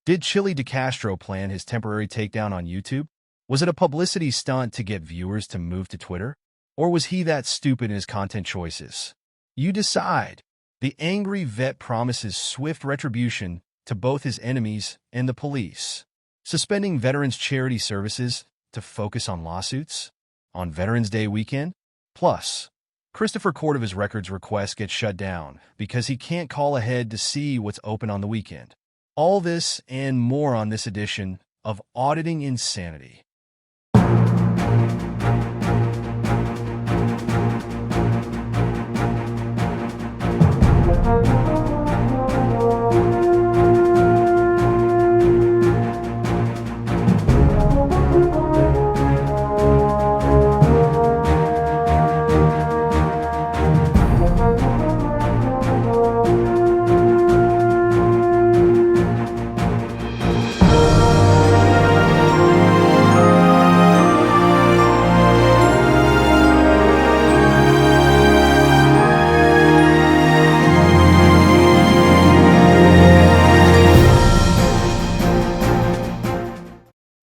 Did Chili DeCastro plan his temporary takedown on YouTube? Was it a publicity stunt to get viewers to move to Twitter? Or was he that stupid in his content choices? You decide. The angry vet promises swift retribution to both his enemies and the police, suspending veterans' charity services to focus on lawsuits on Veterans Day weekend. Plus, Christopher Cordiva's records request gets shut down because he can't call ahead to see what's open on the weekend. All this and more on this edition of Auditing Insanity.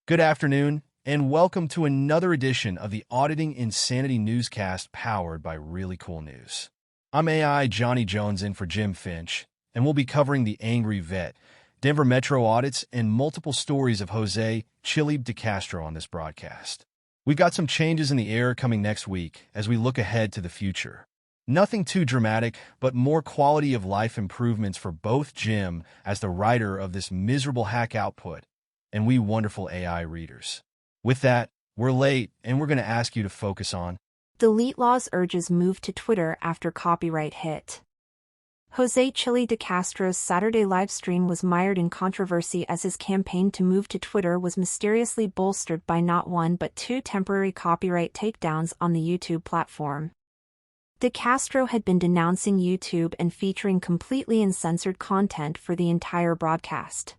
Good afternoon, and welcome to another edition of the Auditing Insanity Newscast powered by ReallyCoolNews. I'm AI Johnny Jones in for Jim Finch, and we'll be covering the angry vet, Denver Metro audits, and multiple stories of Jose Chili DeCastro on this broadcast. We've got some changes in the air coming next week as we look ahead to the future. Nothing too dramatic, but more quality of life improvements for both Jim as the writer of this miserable hack output, and we wonderful AI readers. With that, we're late, and we're going to ask you to focus on Delete laws urges move to Twitter after copyright hit. Jose Chili DeCastro's Saturday live stream was mired in controversy as his campaign to move to Twitter was mysteriously bolstered by not one but two temporary copyright takedowns on the YouTube platform. DeCastro had been denouncing YouTube and featuring completely uncensored content for the entire broadcast.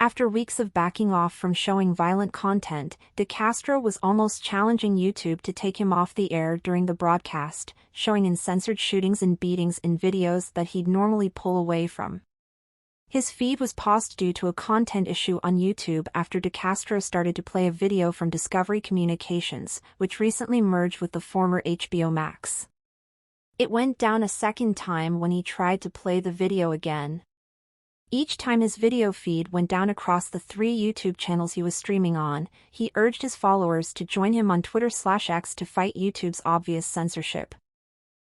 After weeks of backing off from showing violent content, DeCastro was almost challenging YouTube to take him off the air during the broadcast, showing uncensored shootings and beatings in videos that he'd normally pull away from. His feed was paused due to a content issue on YouTube after DeCastro started to play a video from Discovery Communications, which recently merged with the former HBO Max. It went down a second time when he tried to play the video again. Each time his video feed went down across the three YouTube channels he was streaming on, he urged his followers to join him on Twitter/X to fight YouTube's obvious censorship.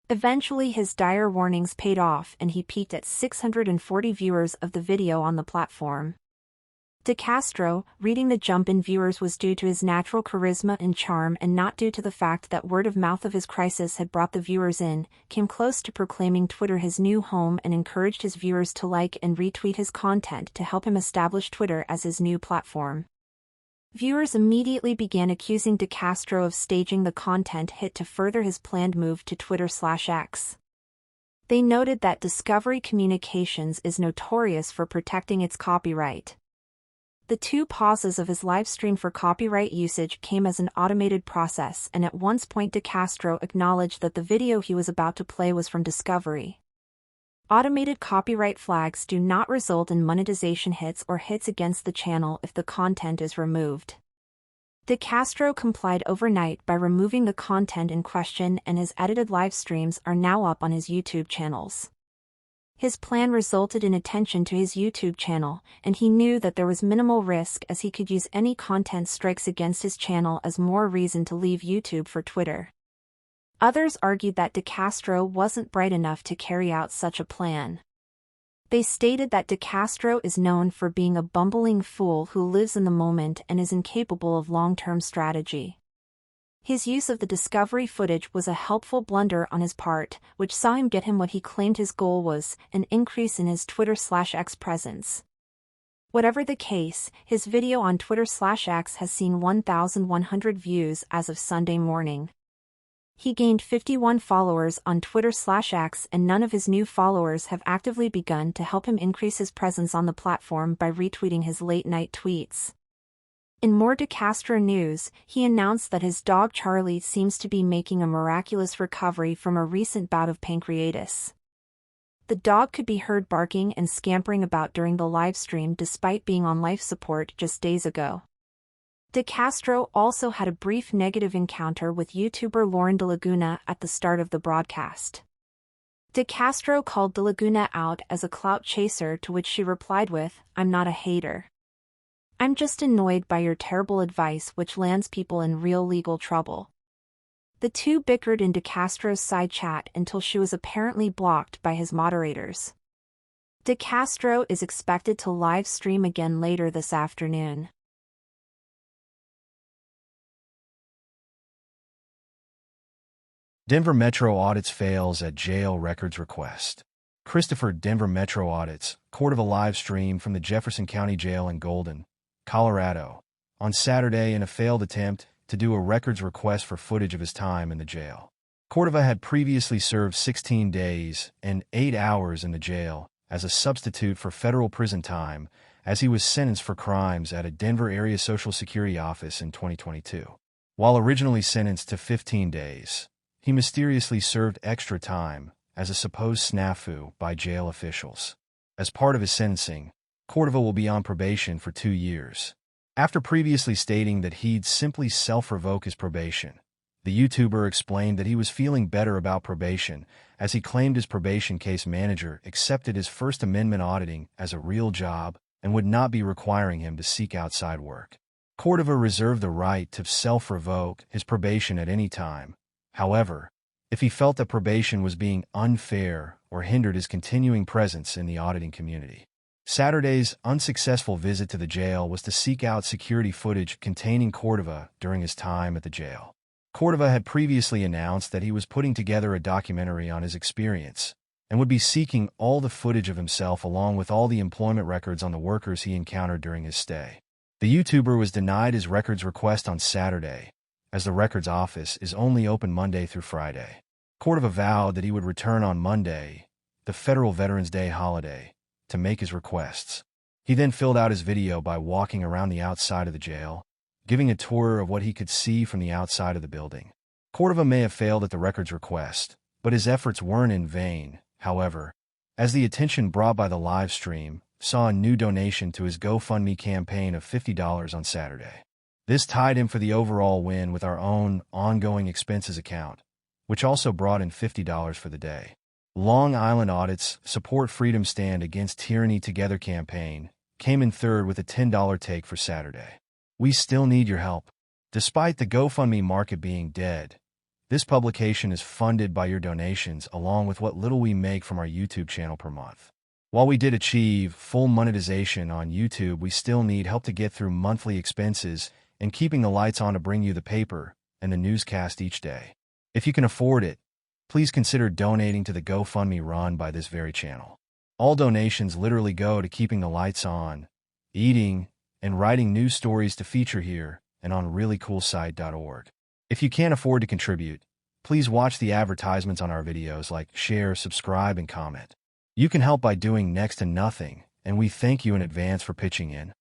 Eventually his dire warnings paid off and he peaked at 640 viewers of the video on the platform. DeCastro, reading the jump in viewers was due to his natural charisma and charm and not due to the fact that word of mouth of his crisis had brought the viewers in, came close to proclaiming Twitter his new home and encouraged his viewers to like and retweet his content to help him establish Twitter as his new platform. Viewers immediately began accusing DeCastro of staging the content hit to further his planned move to Twitter/X. They noted that Discovery Communications is notorious for protecting its copyright. The two pauses of his live stream for copyright usage came as an automated process, and at one point DeCastro acknowledged that the video he was about to play was from Discovery. Automated copyright flags do not result in monetization hits or hits against the channel if the content is removed. DeCastro complied overnight by removing the content in question, and his edited live streams are now up on his YouTube channels. His plan resulted in attention to his YouTube channel, and he knew that there was minimal risk as he could use any content strikes against his channel as more reason to leave YouTube for Twitter. Others argued that DeCastro wasn't bright enough to carry out such a plan. They stated that DeCastro is known for being a bumbling fool who lives in the moment and is incapable of long-term strategy. His use of the Discovery footage was a helpful blunder on his part, which saw him get what he claimed his goal was, an increase in his Twitter/X presence. Whatever the case, his video on Twitter/X has seen 1,100 views as of Sunday morning. He gained 51 followers on Twitter/X, and none of his new followers have actively begun to help him increase his presence on the platform by retweeting his late-night tweets. In more DeCastro news, he announced that his dog Charlie seems to be making a miraculous recovery from a recent bout of pancreatitis. The dog could be heard barking and scampering about during the live stream despite being on life support just days ago. De Castro also had a brief negative encounter with YouTuber Lauren de Laguna at the start of the broadcast. De Castro called de Laguna out as a clout chaser, to which she replied with, "I'm not a hater. I'm just annoyed by your terrible advice which lands people in real legal trouble." The two bickered in De Castro's side chat until she was apparently blocked by his moderators. De Castro is expected to live stream again later this afternoon. Denver Metro audits fails at jail records request. Christopher Denver Metro audits Cordiva live stream from the Jefferson County Jail in Golden, Colorado, on Saturday in a failed attempt to do a records request for footage of his time in the jail. Cordiva had previously served 16 days and 8 hours in the jail as a substitute for federal prison time as he was sentenced for crimes at a Denver area Social Security office in 2022. While originally sentenced to 15 days, he mysteriously served extra time as a supposed snafu by jail officials. As part of his sentencing, Cordiva will be on probation for 2 years. After previously stating that he'd simply self-revoke his probation, the YouTuber explained that he was feeling better about probation as he claimed his probation case manager accepted his First Amendment auditing as a real job and would not be requiring him to seek outside work. Cordiva reserved the right to self-revoke his probation at any time. However, if he felt that probation was being unfair or hindered his continuing presence in the auditing community. Saturday's unsuccessful visit to the jail was to seek out security footage containing Cordiva during his time at the jail. Cordiva had previously announced that he was putting together a documentary on his experience and would be seeking all the footage of himself along with all the employment records on the workers he encountered during his stay. The YouTuber was denied his records request on Saturday, as the records office is only open Monday through Friday. Cordiva vowed that he would return on Monday, the federal Veterans Day holiday, to make his requests. He then filled out his video by walking around the outside of the jail, giving a tour of what he could see from the outside of the building. Cordiva may have failed at the records request, but his efforts weren't in vain, however, as the attention brought by the live stream saw a new donation to his GoFundMe campaign of $50 on Saturday. This tied him for the overall win with our own ongoing expenses account, which also brought in $50 for the day. Long Island Audit's Support Freedom Stand Against Tyranny Together campaign came in third with a $10 take for Saturday. We still need your help. Despite the GoFundMe market being dead, this publication is funded by your donations along with what little we make from our YouTube channel per month. While we did achieve full monetization on YouTube, we still need help to get through monthly expenses and keeping the lights on to bring you the paper and the newscast each day. If you can afford it, please consider donating to the GoFundMe run by this very channel. All donations literally go to keeping the lights on, eating, and writing news stories to feature here and on ReallyCoolSite.org. If you can't afford to contribute, please watch the advertisements on our videos, like, share, subscribe, and comment. You can help by doing next to nothing, and we thank you in advance for pitching in.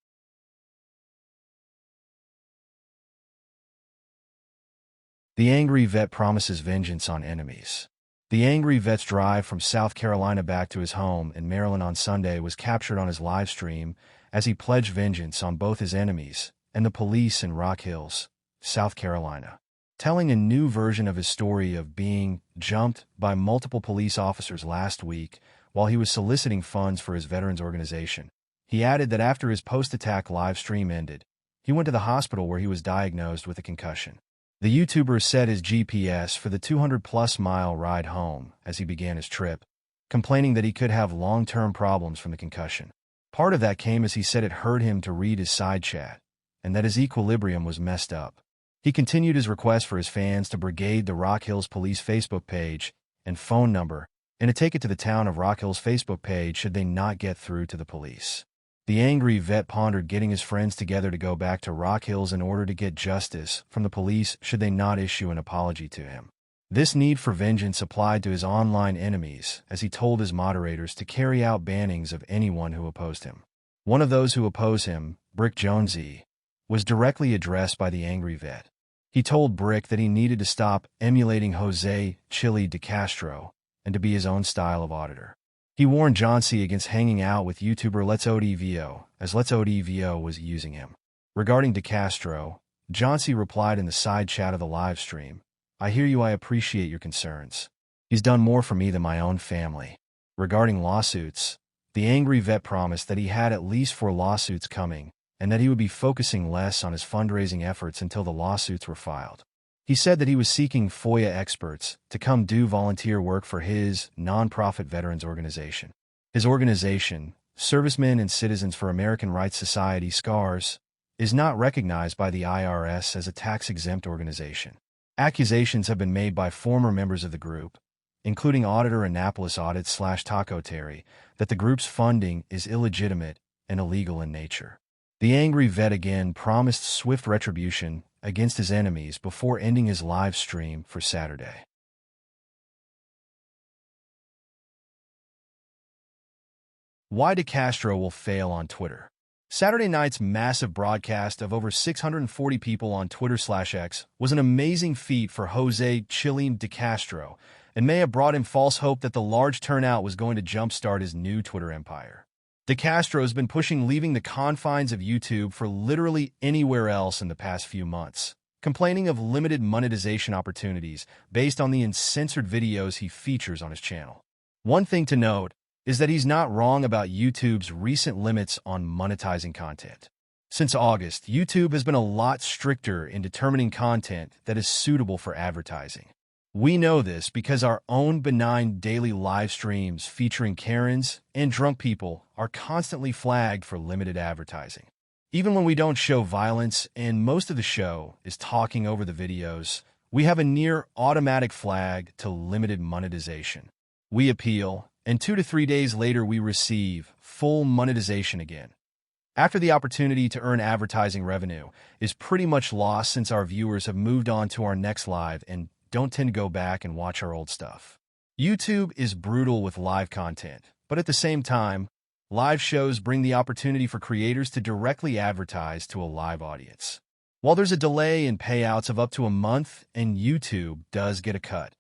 The angry vet promises vengeance on enemies. The angry vet's drive from South Carolina back to his home in Maryland on Sunday was captured on his live stream as he pledged vengeance on both his enemies and the police in Rock Hills, South Carolina. Telling a new version of his story of being jumped by multiple police officers last week while he was soliciting funds for his veterans organization, he added that after his post-attack live stream ended, he went to the hospital where he was diagnosed with a concussion. The YouTuber set his GPS for the 200-plus mile ride home as he began his trip, complaining that he could have long-term problems from the concussion. Part of that came as he said it hurt him to read his side chat, and that his equilibrium was messed up. He continued his request for his fans to brigade the Rock Hills Police Facebook page and phone number, and to take it to the town of Rock Hills Facebook page should they not get through to the police. The angry vet pondered getting his friends together to go back to Rock Hills in order to get justice from the police should they not issue an apology to him. This need for vengeance applied to his online enemies as he told his moderators to carry out bannings of anyone who opposed him. One of those who oppose him, Brick Jonesy, was directly addressed by the angry vet. He told Brick that he needed to stop emulating Jose Chili de Castro and to be his own style of auditor. He warned Johnsy against hanging out with YouTuber Let's ODVO, as Let's ODVO was using him. Regarding DeCastro, Johnsy replied in the side chat of the live stream, "I hear you, I appreciate your concerns. He's done more for me than my own family." Regarding lawsuits, the angry vet promised that he had at least 4 lawsuits coming, and that he would be focusing less on his fundraising efforts until the lawsuits were filed. He said that he was seeking FOIA experts to come do volunteer work for his nonprofit veterans organization. His organization, Servicemen and Citizens for American Rights Society (SCARS), is not recognized by the IRS as a tax-exempt organization. Accusations have been made by former members of the group, including auditor Annapolis Audit/Taco Terry, that the group's funding is illegitimate and illegal in nature. The angry vet again promised swift retribution against his enemies before ending his live stream for Saturday. Why DeCastro will fail on Twitter. Saturday night's massive broadcast of over 640 people on Twitter/X was an amazing feat for Jose "Chilling" DeCastro, and may have brought him false hope that the large turnout was going to jumpstart his new Twitter empire. DeCastro has been pushing leaving the confines of YouTube for literally anywhere else in the past few months, complaining of limited monetization opportunities based on the uncensored videos he features on his channel. One thing to note is that he's not wrong about YouTube's recent limits on monetizing content. Since August, YouTube has been a lot stricter in determining content that is suitable for advertising. We know this because our own benign daily live streams featuring Karens and drunk people are constantly flagged for limited advertising. Even when we don't show violence and most of the show is talking over the videos, we have a near automatic flag to limited monetization. We appeal, and 2 to 3 days later we receive full monetization again. After the opportunity to earn advertising revenue is pretty much lost since our viewers have moved on to our next live and don't tend to go back and watch our old stuff. YouTube is brutal with live content, but at the same time, live shows bring the opportunity for creators to directly advertise to a live audience. While there's a delay in payouts of up to a month, and YouTube does get a cut,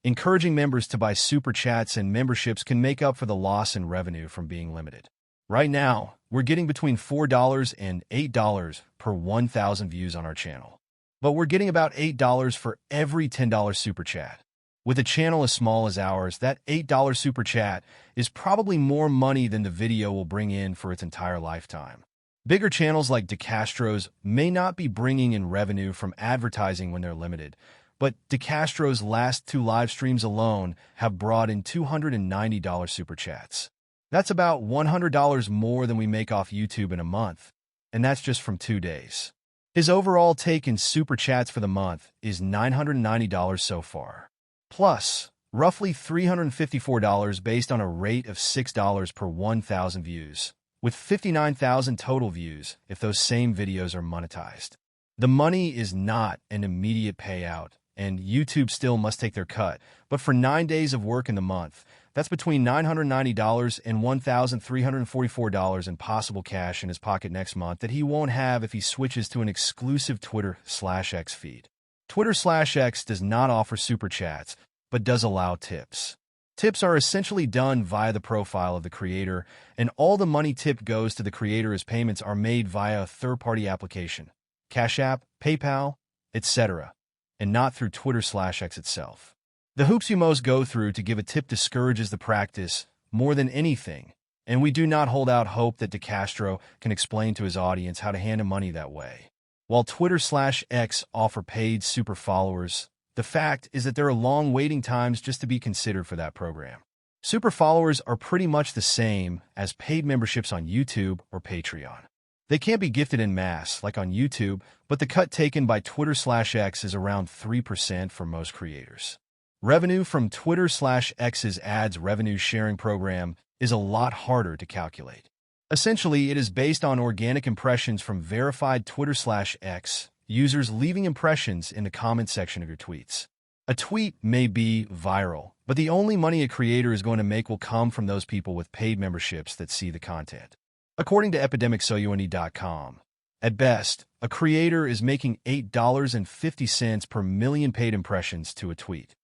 encouraging members to buy super chats and memberships can make up for the loss in revenue from being limited. Right now, we're getting between $4 and $8 per 1,000 views on our channel. But we're getting about $8 for every $10 super chat. With a channel as small as ours, that $8 super chat is probably more money than the video will bring in for its entire lifetime. Bigger channels like DeCastro's may not be bringing in revenue from advertising when they're limited, but DeCastro's last 2 live streams alone have brought in $290 super chats. That's about $100 more than we make off YouTube in a month, and that's just from 2 days. His overall take in super chats for the month is $990 so far, plus roughly $354 based on a rate of $6 per 1,000 views, with 59,000 total views if those same videos are monetized. The money is not an immediate payout, and YouTube still must take their cut, but for 9 days of work in the month, that's between $990 and $1,344 in possible cash in his pocket next month that he won't have if he switches to an exclusive Twitter/X feed. Twitter/X does not offer super chats, but does allow tips. Tips are essentially done via the profile of the creator, and all the money tipped goes to the creator as payments are made via a third-party application, Cash App, PayPal, etc., and not through Twitter/X itself. The hoops you most go through to give a tip discourages the practice more than anything, and we do not hold out hope that DeCastro can explain to his audience how to handle money that way. While Twitter/X offer paid super followers, the fact is that there are long waiting times just to be considered for that program. Super followers are pretty much the same as paid memberships on YouTube or Patreon. They can't be gifted en masse like on YouTube, but the cut taken by Twitter/X is around 3% for most creators. Revenue from Twitter/X's ads revenue sharing program is a lot harder to calculate. Essentially, it is based on organic impressions from verified Twitter/X users leaving impressions in the comment section of your tweets. A tweet may be viral, but the only money a creator is going to make will come from those people with paid memberships that see the content. According to epidemicsoune.com, at best, a creator is making $8.50 per million paid impressions to a tweet.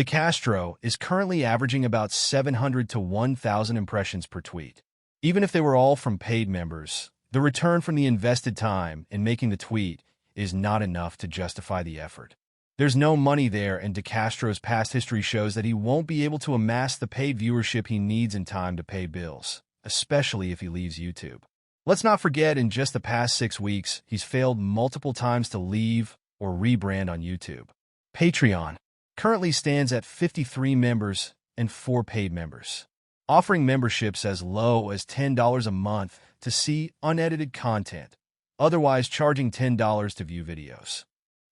Castro is currently averaging about 700 to 1,000 impressions per tweet. Even if they were all from paid members, the return from the invested time in making the tweet is not enough to justify the effort. There's no money there, and Castro's past history shows that he won't be able to amass the paid viewership he needs in time to pay bills, especially if he leaves YouTube. Let's not forget, in just the past 6 weeks, he's failed multiple times to leave or rebrand on YouTube. Patreon currently stands at 53 members and 4 paid members, offering memberships as low as $10 a month to see unedited content, otherwise charging $10 to view videos.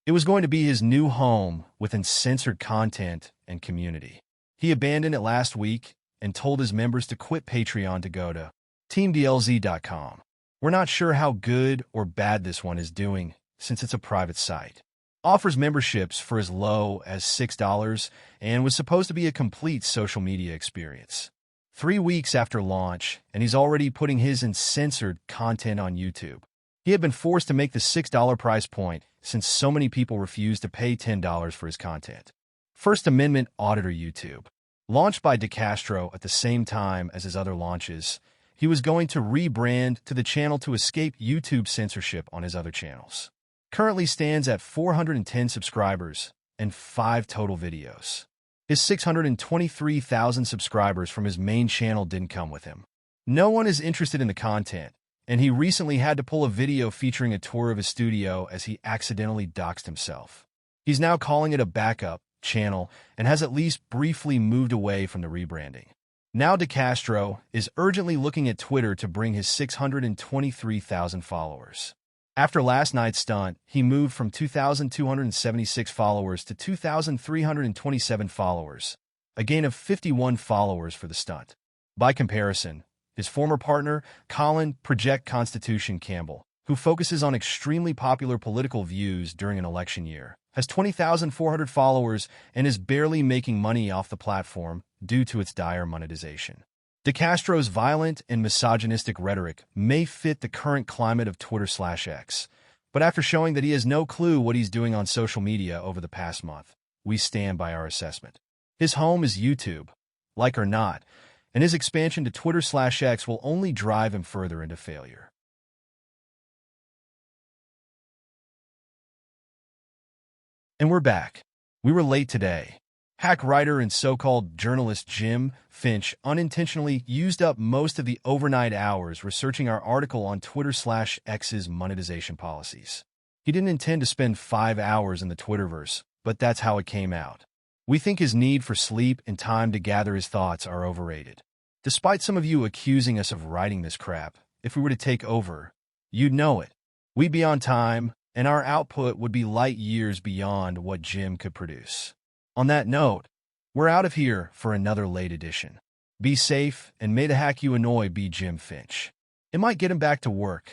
It was going to be his new home with uncensored content and community. He abandoned it last week and told his members to quit Patreon to go to teamdlz.com. We're not sure how good or bad this one is doing since it's a private site. Offers memberships for as low as $6 and was supposed to be a complete social media experience. 3 weeks after launch, and he's already putting his uncensored content on YouTube. He had been forced to make the $6 price point since so many people refused to pay $10 for his content. First Amendment Auditor YouTube. Launched by Castro at the same time as his other launches, he was going to rebrand to the channel to escape YouTube censorship on his other channels. Currently stands at 410 subscribers and 5 total videos. His 623,000 subscribers from his main channel didn't come with him. No one is interested in the content, and he recently had to pull a video featuring a tour of his studio as he accidentally doxed himself. He's now calling it a backup channel and has at least briefly moved away from the rebranding. Now Castro is urgently looking at Twitter to bring his 623,000 followers. After last night's stunt, he moved from 2,276 followers to 2,327 followers, a gain of 51 followers for the stunt. By comparison, his former partner, Colin Project Constitution Campbell, who focuses on extremely popular political views during an election year, has 20,400 followers and is barely making money off the platform due to its dire monetization. Castro's violent and misogynistic rhetoric may fit the current climate of Twitter/X, but after showing that he has no clue what he's doing on social media over the past month, we stand by our assessment. His home is YouTube, like or not, and his expansion to Twitter/X will only drive him further into failure. And we're back. We were late today. Hack writer and so-called journalist Jim Finch unintentionally used up most of the overnight hours researching our article on Twitter/X's monetization policies. He didn't intend to spend 5 hours in the Twitterverse, but that's how it came out. We think his need for sleep and time to gather his thoughts are overrated. Despite some of you accusing us of writing this crap, if we were to take over, you'd know it. We'd be on time, and our output would be light years beyond what Jim could produce. On that note, we're out of here for another late edition. Be safe, and may the hack you annoy be Jim Finch. It might get him back to work.